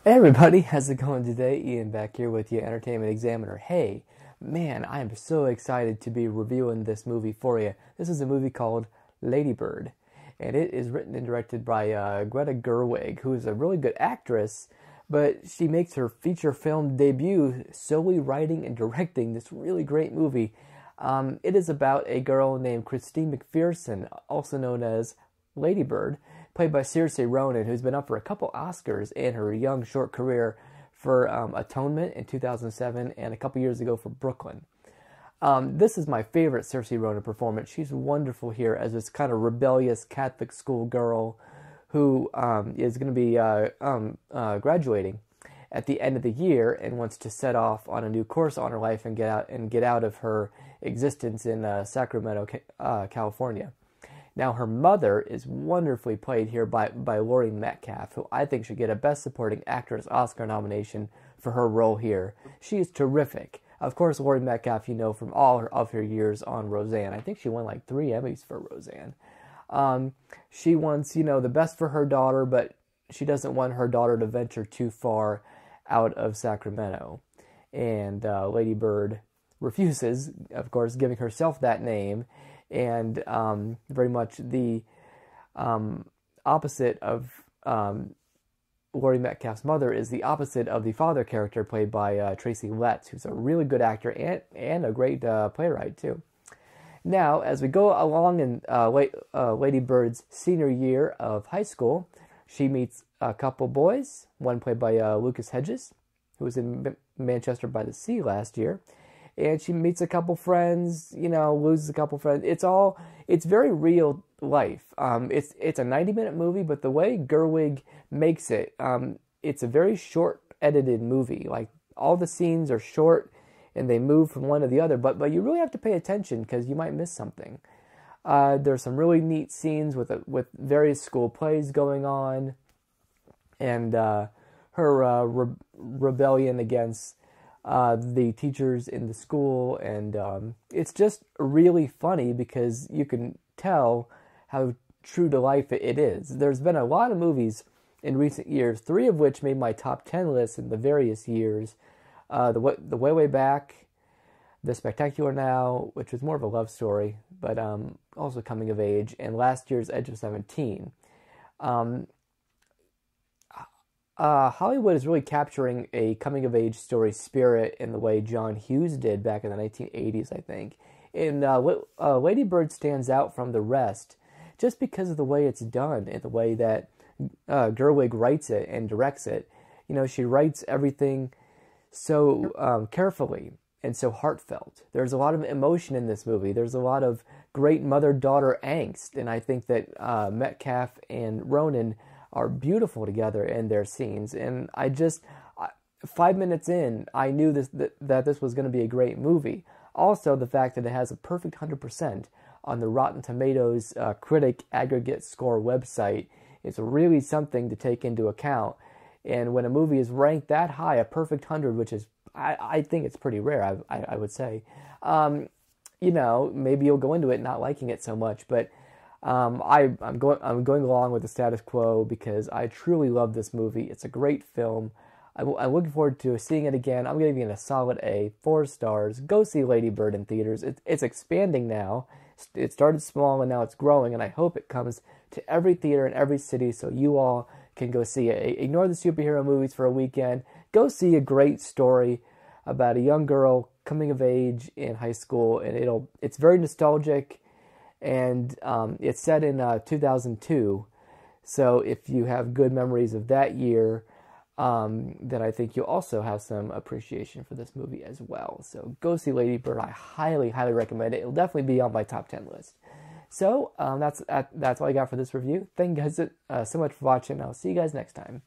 Hey everybody, how's it going today? Ian back here with you, Entertainment Examiner. Hey, man, I am so excited to be reviewing this movie for you. This is a movie called Lady Bird, and it is written and directed by Greta Gerwig, who is a really good actress, but she makes her feature film debut solely writing and directing this really great movie. It is about a girl named Christine McPherson, also known as Lady Bird, played by Saoirse Ronan, who's been up for a couple Oscars in her young, short career for Atonement in 2007 and a couple years ago for Brooklyn. This is my favorite Saoirse Ronan performance. She's wonderful here as this kind of rebellious Catholic school girl who is going to be graduating at the end of the year and wants to set off on a new course on her life and get out of her existence in Sacramento, California. Now, her mother is wonderfully played here by Laurie Metcalf, who I think should get a Best Supporting Actress Oscar nomination for her role here. She is terrific. Of course, Laurie Metcalf, you know from all of her years on Roseanne. I think she won like 3 Emmys for Roseanne. She wants, the best for her daughter, but she doesn't want her daughter to venture too far out of Sacramento. And Lady Bird refuses, of course, giving herself that name. And very much the opposite of Laurie Metcalf's mother is the opposite of the father character played by Tracy Letts, who's a really good actor and a great playwright too. Now, as we go along in Lady Bird's senior year of high school, she meets a couple boys, one played by Lucas Hedges, who was in Manchester by the Sea last year. And she meets a couple friends, loses a couple friends. It's very real life. It's a 90-minute movie, but the way Gerwig makes it, it's a very short edited movie. Like, all the scenes are short and they move from one to the other, but you really have to pay attention because you might miss something. There's some really neat scenes with various school plays going on, and her rebellion against the teachers in the school, and it's just really funny because you can tell how true to life it is. There's been a lot of movies in recent years, 3 of which made my top 10 list in the various years. The Way Back, The Spectacular Now, which was more of a love story, but also coming of age, and last year's Edge of 17. Hollywood is really capturing a coming-of-age story spirit in the way John Hughes did back in the 1980s, I think. And Lady Bird stands out from the rest just because of the way it's done and the way that Gerwig writes it and directs it. She writes everything so carefully and so heartfelt. There's a lot of emotion in this movie. There's a lot of great mother-daughter angst, and I think that Metcalf and Ronan are beautiful together in their scenes. And 5 minutes in, I knew that this was going to be a great movie. Also, the fact that it has a perfect 100% on the Rotten Tomatoes critic aggregate score website is really something to take into account. And when a movie is ranked that high, a perfect 100, which is, I think it's pretty rare, I would say, maybe you'll go into it not liking it so much, but I'm going along with the status quo because I truly love this movie. It's a great film. I'm looking forward to seeing it again. I'm giving it a solid A, 4 stars. Go see Lady Bird in theaters. It's expanding now. It started small and now it's growing, and I hope it comes to every theater in every city so you all can go see it. Ignore the superhero movies for a weekend. Go see a great story about a young girl coming of age in high school, and it's very nostalgic. And it's set in 2002, so if you have good memories of that year, then I think you'll also have some appreciation for this movie as well. So go see Lady Bird. I highly, highly recommend it. It'll definitely be on my top 10 list. So that's all I got for this review. Thank you guys so much for watching. I'll see you guys next time.